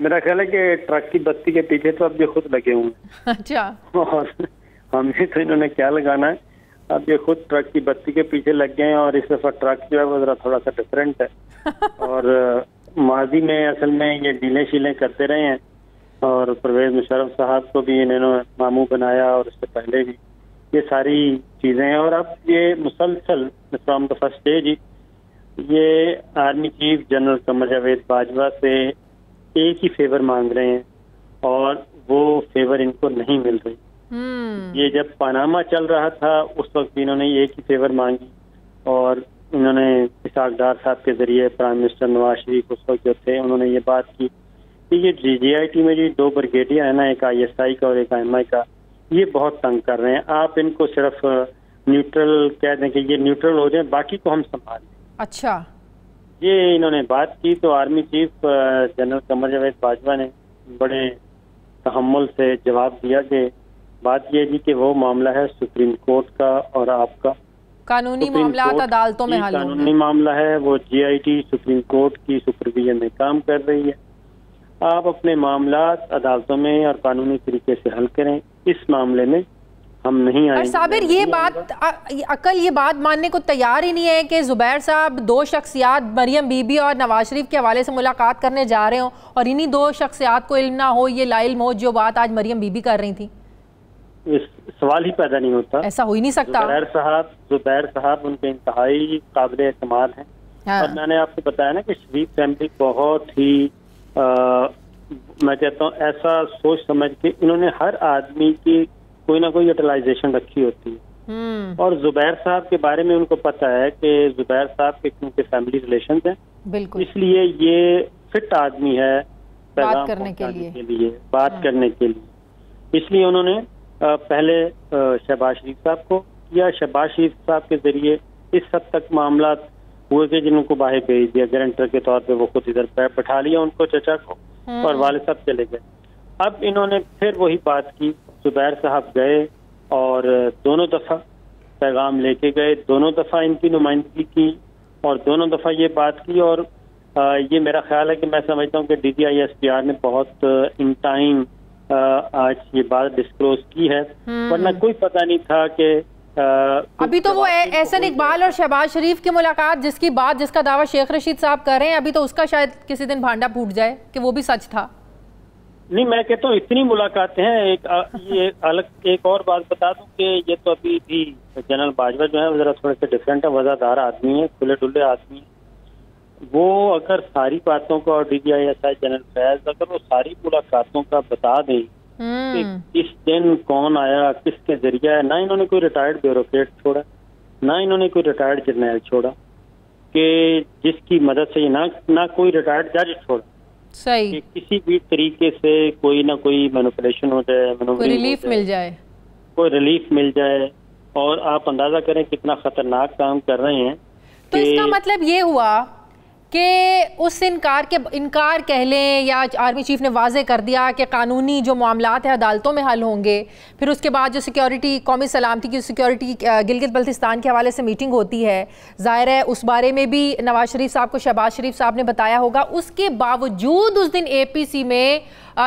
मेरा ख्याल है कि ट्रक की बत्ती के पीछे तो अब ये खुद लगे हुए हैं। अच्छा। और हमें तो इन्होंने क्या लगाना है, अब ये खुद ट्रक की बत्ती के पीछे लग गए हैं। और इस दफा ट्रक जो है वो जरा थोड़ा सा डिफरेंट है। और माजी में असल में ये डीलें शीलें करते रहे हैं और परवेज मुशर्रफ साहब को भी इन्होंने मामू बनाया और उससे पहले भी ये सारी चीजें हैं। और अब ये मुसलसल फ्रॉम द फर्स्ट स्टेज ये army chief general Qamar Javed Bajwa से एक ही फेवर मांग रहे हैं और वो फेवर इनको नहीं मिल रही। ये जब पनामा चल रहा था उस वक्त इन्होंने एक ही फेवर मांगी और इन्होंने इसाक डार साहब के जरिए प्राइम मिनिस्टर नवाज शरीफ उस वक्त जो थे उन्होंने ये बात की कि ये GIT में जो 2 ब्रिगेडियां है ना, एक ISI का और एक IMI का, ये बहुत तंग कर रहे हैं। आप इनको सिर्फ न्यूट्रल कह दें कि ये न्यूट्रल हो जाए, बाकी को हम संभाल लें। अच्छा, ये इन्होंने बात की तो army chief general Qamar Javed Bajwa ने बड़े तहम्मुल से जवाब दिया कि बात यह जी कि वो मामला है सुप्रीम कोर्ट का और आपका कानूनी मामला अदालतों में हल होंगे। कानूनी मामला है, वो GIT सुप्रीम कोर्ट की सुपरविजन में काम कर रही है। आप अपने मामला अदालतों में और कानूनी तरीके से हल करें, इस मामले में हम नहीं आएंगे। साबिर ये बात अकल ये बात मानने को तैयार ही नहीं है कि जुबैर साहब 2 शख्सियात मरियम बीबी और नवाज शरीफ के हवाले से मुलाकात करने जा रहे हो और इन्हीं 2 शख्सियात को इल्म ना हो, ये लाइल्म हो जो बात आज मरियम बीबी कर रही थी। इस सवाल ही पैदा नहीं होता, ऐसा हो ही नहीं सकता। जुबैर साहब उनके इंतहाई काबिल एतमाद हैं। हाँ। और मैंने आपको बताया ना कि शरीफ फैमिली बहुत ही मैं कहता हूँ ऐसा सोच समझ के इन्होंने हर आदमी की कोई ना कोई यूटिलाइजेशन रखी होती है। और जुबैर साहब के बारे में उनको पता है कि जुबैर साहब के क्योंकि फैमिली रिलेशन हैं, बिल्कुल, इसलिए ये फिट आदमी है बात करने के लिए, बात करने के लिए। इसलिए उन्होंने पहले शहबाज शरीफ साहब को या शहबाज शरीफ साहब के जरिए इस हद तक मामला हुए कि जिनको बाहर भेज दिया, गारंटर के तौर पे वो खुद इधर बैठा लिया उनको, चचा को, और वाले साहब चले गए। अब इन्होंने फिर वही बात की, जुबैर साहब गए और दोनों दफा पैगाम लेके गए, दोनों दफा इनकी नुमाइंदगी की और दोनों दफा ये बात की। और ये मेरा ख्याल है कि मैं समझता हूँ कि DGI SPR ने बहुत इन टाइम आज ये बात डिस्क्लोज की है, वरना कोई पता नहीं था कि अभी तो वो एहसन इकबाल और शहबाज शरीफ की मुलाकात जिसका दावा शेख रशीद साहब कर रहे हैं, अभी तो उसका शायद किसी दिन भांडा फूट जाए कि वो भी सच था। नहीं, मैं कहता हूँ इतनी मुलाकातें हैं। ये अलग एक और बात बता दूं कि ये तो अभी भी जनरल बाजवा जो है वो जरा थोड़े से डिफरेंट है, वजादार आदमी है, खुले डुल्ले आदमी है। वो अगर सारी बातों को और DGI SI जनरल फैज अगर वो सारी मुलाकातों का बता दें कि किस दिन कौन आया, किसके जरिए है, ना इन्होंने कोई रिटायर्ड ब्यूरोक्रेट छोड़ा, ना इन्होंने कोई रिटायर्ड जर्नैल छोड़ा कि जिसकी मदद से ना कोई रिटायर्ड जज छोड़ा, सही, कि किसी भी तरीके से कोई ना कोई मैनिपुलेशन हो जाए, कोई रिलीफ मिल जाए, कोई रिलीफ मिल जाए। और आप अंदाजा करें कितना खतरनाक काम कर रहे हैं। तो इसका मतलब ये हुआ कि उस इनकार कह लें या आर्मी चीफ ने वाजे कर दिया कि कानूनी जो मामलात है अदालतों में हल होंगे। फिर उसके बाद जो सिक्योरिटी कौमी सलामती की सिक्योरिटी गिलगित बल्तिस्तान के हवाले से मीटिंग होती है, ज़ाहिर है उस बारे में भी नवाज शरीफ साहब को शहबाज शरीफ साहब ने बताया होगा। उसके बावजूद उस दिन APC में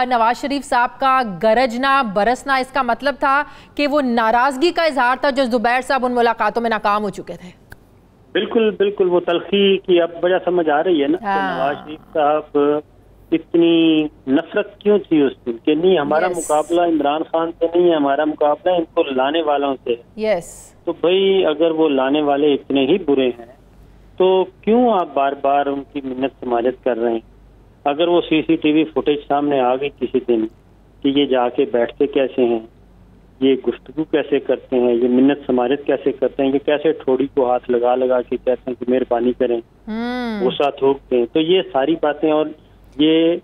नवाज शरीफ साहब का गरजना बरसना, इसका मतलब था कि वो नाराज़गी का इजहार था जो जुबैर साहब उन मुलाकातों में नाकाम हो चुके थे। बिल्कुल बिल्कुल, वो तलखी की अब वजह समझ आ रही है ना। नवाज शरीफ साहब इतनी नफरत क्यों थी उस दिन कि नहीं हमारा मुकाबला इमरान खान से नहीं है, हमारा मुकाबला इनको लाने वालों से है। तो भाई अगर वो लाने वाले इतने ही बुरे हैं तो क्यों आप बार बार उनकी मिन्नत समाजत कर रहे हैं? अगर वो CCTV फुटेज सामने आ गई किसी दिन कि ये जाके बैठते कैसे हैं, ये गुफ्तगू कैसे करते हैं, ये मिन्नत समाजत कैसे करते हैं, ये कैसे ठोड़ी को हाथ लगा लगा के कहते हैं कि मेहरबानी करें, गुस्सा थूकते हैं, तो ये सारी बातें और ये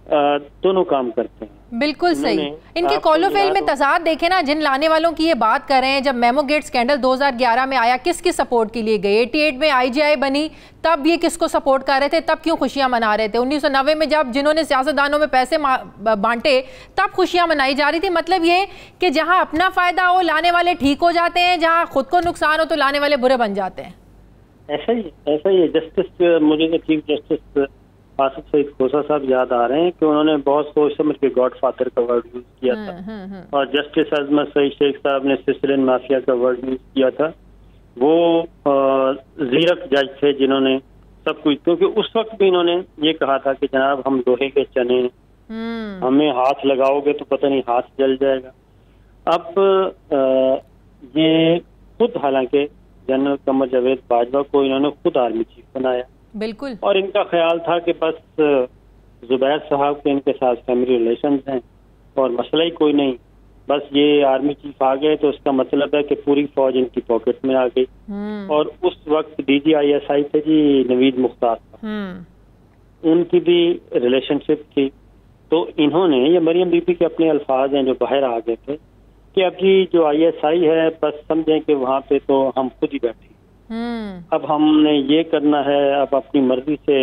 दोनों काम करते हैं। बिल्कुल सही। इनके कॉलोफेल में तजाद देखें ना, जिन लाने वालों की ये बात कर रहे हैं, जब मेमो गेट स्कैंडल 2011 में आया किसकी सपोर्ट के लिए गए, 88 में IGI बनी तब ये किसको सपोर्ट कर रहे थे, तब क्यों खुशियां मना रहे थे, 1990 में जब जिन्होंने सियासतदानों में पैसे बांटे तब खुशियां मनाई जा रही थी। मतलब ये कि जहां अपना फायदा हो लाने वाले ठीक हो जाते हैं, जहां खुद को नुकसान हो तो लाने वाले बुरे बन जाते हैं। ऐसा ही है। जस्टिस मुझे चीफ जस्टिस आसिफ सईद खोसा साहब याद आ रहे हैं कि उन्होंने बहुत सोच समझ के गॉड फादर का वर्ड यूज किया था, और जस्टिस अजमत सईद शेख साहब ने सिसिलियन माफिया का वर्ड यूज किया था। वो जीरक जज थे जिन्होंने सब कुछ, क्योंकि उस वक्त भी इन्होंने ये कहा था कि जनाब हम लोहे के चने, हमें हाथ लगाओगे तो पता नहीं हाथ जल जाएगा। अब ये खुद, हालांकि जनरल कमर जावेद बाजवा को इन्होंने खुद आर्मी चीफ बनाया, बिल्कुल, और इनका ख्याल था कि बस जुबैर साहब के इनके साथ फैमिली रिलेशंस हैं और मसला ही कोई नहीं, बस ये आर्मी चीफ आ गए तो उसका मतलब है कि पूरी फौज इनकी पॉकेट में आ गई। और उस वक्त DGISI थे जी नवीद मुख्तार, उनकी भी रिलेशनशिप थी। तो इन्होंने, ये मरियम बीबी के अपने अल्फाज हैं जो बाहर आ गए थे, कि अब जी जो ISI है बस समझें कि वहाँ पे तो हम खुद ही बैठे, अब हमने ये करना है, अब अपनी मर्जी से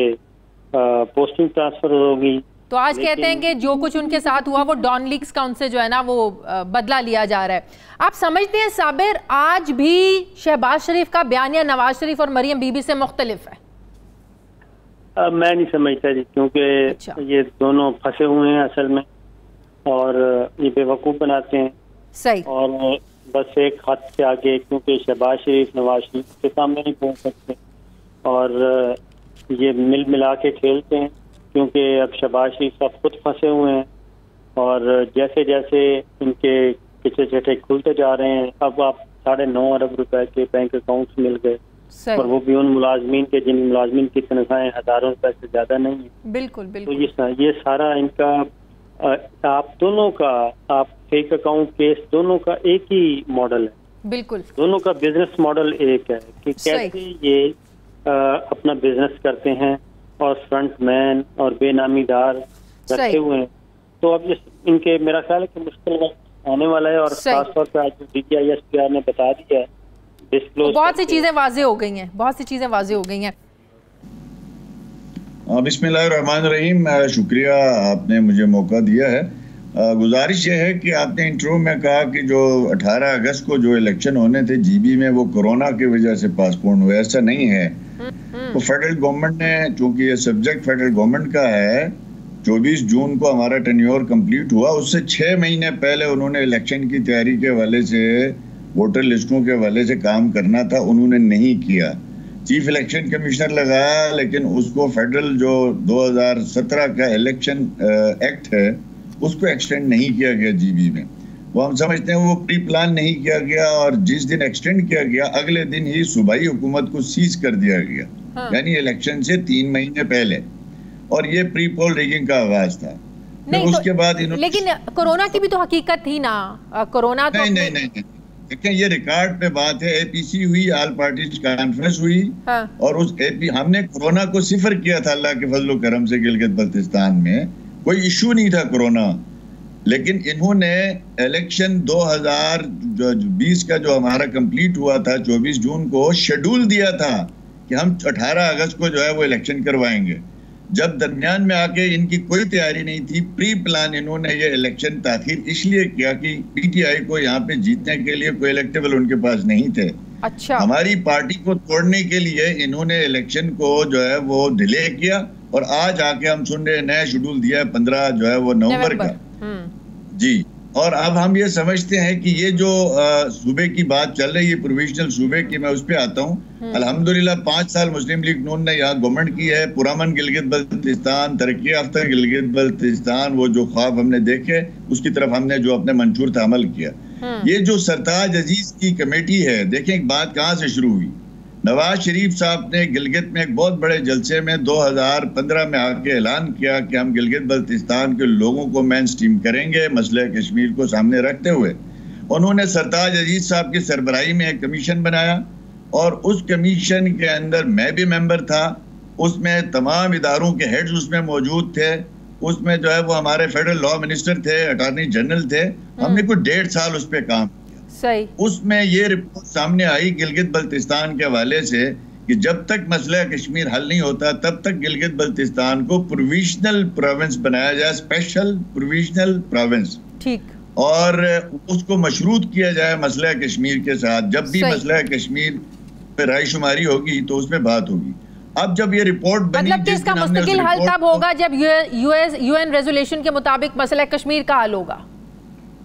पोस्टिंग ट्रांसफर होगी। तो आज कहते हैं कि जो कुछ उनके साथ हुआ वो डॉन लीक्स का उनसे जो है ना वो बदला लिया जा रहा है। आप समझते हैं साबिर, आज भी शहबाज शरीफ का बयानिया नवाज शरीफ और मरियम बीबी से मुख्तलिफ है? मैं नहीं समझता जी, क्योंकि ये दोनों फंसे हुए हैं असल में, और ये बेवकूफ़ बनाते हैं। सही। और बस एक हद से आगे, क्योंकि शहबाज शरीफ नवाज शरीफ के सामने नहीं पहुंच सकते, और ये मिल मिला के खेलते हैं, क्योंकि अब शहबाज शरीफ साहब खुद फंसे हुए हैं, और जैसे जैसे इनके किचे चटे खुलते जा रहे हैं, अब आप 9.5 अरब रुपए के बैंक अकाउंट्स मिल गए, और वो भी उन मुलाजमीन के जिन मुलाजमीन की तनख्वाहें हजारों रुपए से ज्यादा नहीं है। बिल्कुल बिल्कुल। तो ये सारा इनका, आप दोनों का, आप फेक अकाउंट केस दोनों का एक ही मॉडल है। बिल्कुल, दोनों का बिजनेस मॉडल एक है कि कैसे ये अपना बिजनेस करते हैं, और फ्रंट मैन और बेनामीदार रखे हुए हैं। तो अब इनके, मेरा ख्याल है कि मुश्किल वक्त आने वाला है, और खासतौर पर आज DGISPR ने बता दिया है, डिस्क्लोज, बहुत सी चीजें वाजे हो गई हैं, बहुत सी चीजें वाजे हो गई हैं। बिस्मिल्लाहिर्रहमानिर्रहीम, शुक्रिया आपने मुझे मौका दिया है। गुजारिश ये है कि आपने इंट्रो में कहा कि जो 18 अगस्त को जो इलेक्शन होने थे GB में, वो कोरोना की वजह से पासपोन हुए, ऐसा नहीं है। तो फेडरल गवर्नमेंट ने, चूंकि ये सब्जेक्ट फेडरल गवर्नमेंट का है, 24 जून को हमारा टेन्योर कंप्लीट हुआ, उससे 6 महीने पहले उन्होंने इलेक्शन की तैयारी के हवाले से, वोटर लिस्टों के हवाले से काम करना था, उन्होंने नहीं किया। चीफ इलेक्शन कमिश्नर लगाया, लेकिन उसको फेडरल जो 2017 का इलेक्शन एक्ट है उसको एक्सटेंड नहीं किया गया GB में। वो हम समझते हैं वो प्री प्लान नहीं किया गया, और जिस दिन एक्सटेंड किया गया अगले दिन ही सूबाई हुकूमत को सीज कर दिया गया। यानी इलेक्शन से 3 महीने पहले, और ये प्री पोल रिगिंग का आगाज था। नहीं, उसके बाद लेकिन कोरोना की भी तो हकीकत थी ना, कोरोना तो नहीं। देखिए, ये रिकॉर्ड पे बात है, APC हुई, ऑल पार्टीज कॉन्फ्रेंस हुई, और उस हमने कोरोना को सिफर किया था अल्लाह के फजल करम से। गिलगित बल्तिस्तान में कोई इशू नहीं था कोरोना, लेकिन इन्होंने इलेक्शन 2020 का जो हमारा कंप्लीट हुआ था 24 जून को, शेड्यूल दिया था कि हम 18 अगस्त को जो है वो इलेक्शन करवाएंगे। जब दरमियान में आके इनकी कोई तैयारी नहीं थी, प्री प्लान इन्होंने ये इलेक्शन ताखीर इसलिए किया कि PTI को यहाँ पे जीतने के लिए कोई इलेक्टेबल उनके पास नहीं थे। अच्छा। हमारी पार्टी को तोड़ने के लिए इन्होंने इलेक्शन को जो है वो डिले किया, और आज आके हम सुन रहे हैं नया शेड्यूल दिया है 15 जो है वो नवंबर का। जी, और अब हम ये समझते हैं कि ये जो सूबे की बात चल रही है, प्रोविजनल सूबे की, मैं उस पर आता हूँ। अल्हम्दुलिल्लाह 5 साल मुस्लिम लीग नून ने यहाँ गवर्नमेंट की है। पुरअमन गिलगित बल्तिस्तान, तरक्की याफ्ता गिलगित बल्तिस्तान, वो जो ख्वाब हमने देखे उसकी तरफ हमने जो अपने मंशूर था अमल किया। ये जो सरताज अजीज की कमेटी है, देखें एक बात कहाँ से शुरू हुई। नवाज शरीफ साहब ने गिलगित में एक बहुत बड़े जलसे में 2015 में आके ऐलान किया कि हम गिलगित बल्तिस्तान के लोगों को मेन स्ट्रीम करेंगे, मसले कश्मीर को सामने रखते हुए। उन्होंने सरताज अजीज साहब की सरबराही में एक कमीशन बनाया, और उस कमीशन के अंदर मैं भी मेंबर था। उसमें तमाम इदारों के हेड्स उसमें मौजूद थे। उसमें जो है वो हमारे फेडरल लॉ मिनिस्टर थे, अटॉर्नी जनरल थे। हमने कुछ 1.5 साल उस पर काम किया। सही। उसमें ये रिपोर्ट सामने आई गिलगित बल्तिस्तान के हवाले से कि जब तक मसला कश्मीर हल नहीं होता तब तक गिलगित बल्तिस्तान को प्रोविजनल प्रोविंस बनाया जाए, स्पेशल प्रोविजनल प्रोविंस। ठीक। और उसको मशरूत किया जाए मसला कश्मीर के साथ। जब भी मसला कश्मीर पे रायशुमारी होगी तो उसमें बात होगी। अब जब ये रिपोर्ट बनी, मतलब कि इसका मुस्तकिल हल तब होगा जब यूएन रेजोल्यूशन के मुताबिक मसला कश्मीर का हल होगा।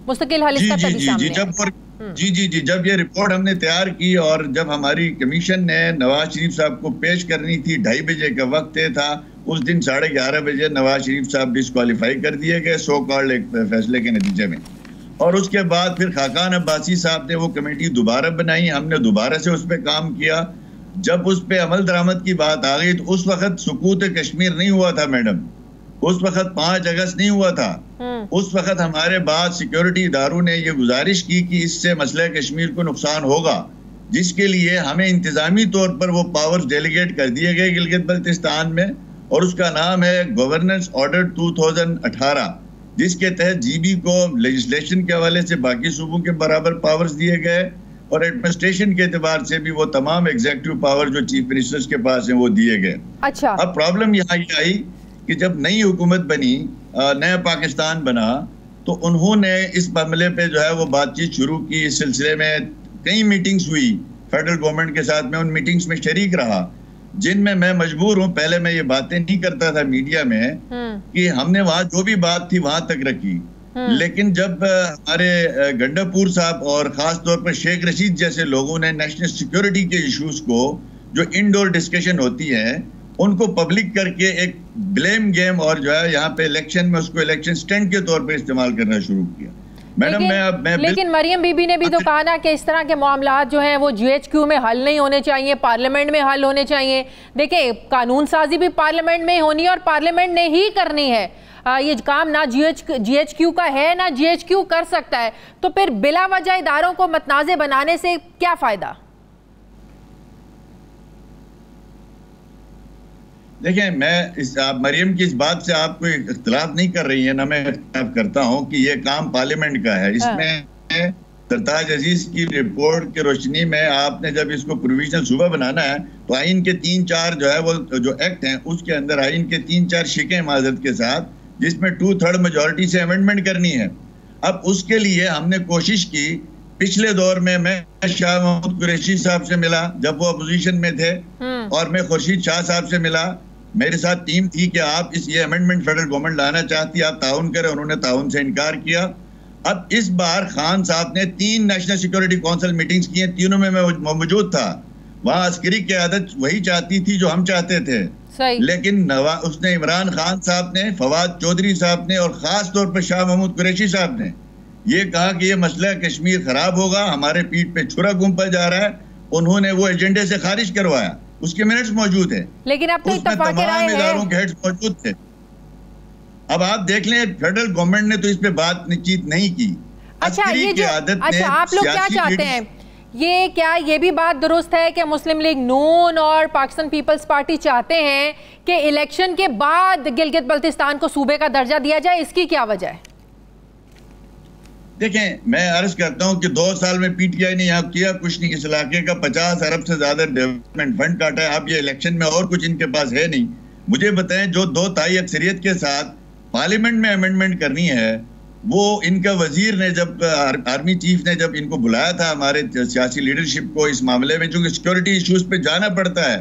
मुस्तकिल हल इसका तभी सामने जी, जब ये रिपोर्ट हमने तैयार की और जब हमारी कमीशन ने नवाज शरीफ साहब को पेश करनी थी, 2:30 बजे का वक्त था, उस दिन 11:30 बजे नवाज शरीफ साहब डिस्क्वालीफाई कर दिए गए सो कॉल्ड एक फैसले के नतीजे में। और उसके बाद फिर खाकान अब्बासी साहब ने वो कमेटी दोबारा बनाई, हमने दोबारा से उस पर काम किया। जब उस पर अमल दरामद की बात आ गई तो उस वक्त सुकूत कश्मीर नहीं हुआ था मैडम, उस वक्त 5 अगस्त नहीं हुआ था। उस वक्त हमारे बाद सिक्योरिटी इदारों ने ये गुजारिश की कि इससे मसला कश्मीर को नुकसान होगा, जिसके लिए हमें इंतजामी तौर पर वो पावर्स डेलीगेट कर दिए गए गिलगित बल्तिस्तान में, और उसका नाम है गवर्नेंस ऑर्डर 2018, जिसके तहत जीबी को लेजिस्लेशन के हवाले से बाकी सूबों के बराबर पावर्स दिए गए और एडमिनिस्ट्रेशन के एतबार से भी वो तमाम एग्जीक्यूटिव पावर जो चीफ मिनिस्टर्स के पास हैं वो दिए गए। अच्छा, अब प्रॉब्लम यहाँ ये आई कि जब नई हुकूमत बनी, नया पाकिस्तान बना, तो उन्होंने इस मामले पे जो है वो बातचीत शुरू की। इस सिलसिले में कई मीटिंग्स हुई फेडरल गवर्नमेंट के साथ। मैं उन मीटिंग्स में शरीक रहा जिनमें मैं मजबूर हूँ, पहले मैं ये बातें नहीं करता था मीडिया में कि हमने वहां जो भी बात थी वहां तक रखी, लेकिन जब हमारे गंडापुर साहब और खास तौर पर शेख रशीद जैसे लोगों ने नेशनल सिक्योरिटी के इश्यूज को, जो इनडोर डिस्कशन होती है, उनको पब्लिक करके एक ब्लेम गेम और जो है यहाँ पे इलेक्शन में उसको इलेक्शन स्टंट के तौर पे इस्तेमाल करना शुरू किया। मैडम लेकिन मरियम बीबी ने भी तो कहा ना कि इस तरह के मामलात जो हैं वो जीएचक्यू में हल नहीं होने चाहिए, पार्लियामेंट में हल होने चाहिए। देखिए, कानून साजी भी पार्लियामेंट में होनी है और पार्लियामेंट ने ही करनी है। ये काम ना जीएचक्यू का है ना जीएचक्यू कर सकता है, तो फिर बिला वजह इदारों को मतनाज़े बनाने से क्या फायदा? देखिए, मैं मरियम की इस बात से आप कोई इख्तिलाफ नहीं कर रही है ना, मैं इख्तिलाफ करता हूं कि ये काम पार्लियामेंट का है। इसमें सरताज अजीज की रिपोर्ट की रोशनी में आपने जब इसको प्रोविजनल सूबा बनाना है तो आइन के 3-4 जो है वो जो एक्ट हैं उसके अंदर आइन के 3-4 शिकें माजरत के साथ, जिसमें 2/3 मेजोरिटी से अमेंडमेंट करनी है। अब उसके लिए हमने कोशिश की, पिछले दौर में मैं शाह महमूद कुरैशी साहब से मिला जब वो अपोजिशन में थे, और मैं खुर्शीद शाह साहब से मिला। मेरे साथ टीम थी कि आप ये अमेंडमेंट फेडरल गवर्नमेंट लाना चाहती है, आप ताउन करें, उन्होंने ताउन से इनकार किया। अब इस बार खान साहब ने 3 नेशनल सिक्योरिटी काउंसिल मीटिंग्स की हैं, तीनों में मैं मौजूद था। वहां अस्करी क़यादत वही चाहती थी जो हम चाहते थे, लेकिन उसने इमरान खान साहब ने, फवाद चौधरी साहब ने और खास तौर पर शाह महमूद कुरैशी साहब ने ये कहा कि ये मसला कश्मीर खराब होगा, हमारे पीठ पे छुरा घूंपा जा रहा है। उन्होंने वो एजेंडे से खारिज करवाया, उसके मिनट्स मौजूद है, लेकिन अब तो तमाम इदारों के हेड्स मौजूद थे। अब आप देख लें, फेडरल गवर्नमेंट ने तो इस पे बातचीत नहीं की। अच्छा, आप लोग क्या चाहते हैं? ये भी बात दुरुस्त है कि मुस्लिम लीग नून और पाकिस्तान पीपल्स पार्टी चाहते हैं कि इलेक्शन के बाद गिलगित बल्तिस्तान को सूबे का दर्जा दिया जाए, इसकी क्या वजह है? देखें, मैं अर्ज करता हूं कि 2 साल में पीटीआई ने यहाँ किया कुछ नहीं। इस इलाके का 50 अरब से ज्यादा डेवलपमेंट फंड काटा है। अब ये इलेक्शन में और कुछ इनके पास है नहीं। मुझे बताएं, जो 2 तिहाई अक्सरियत के साथ पार्लियामेंट में अमेंडमेंट करनी है, वो इनका वजीर ने जब आर्मी चीफ ने जब इनको बुलाया था हमारे सियासी लीडरशिप को इस मामले में, चूंकि सिक्योरिटी इश्यूज पे जाना पड़ता है,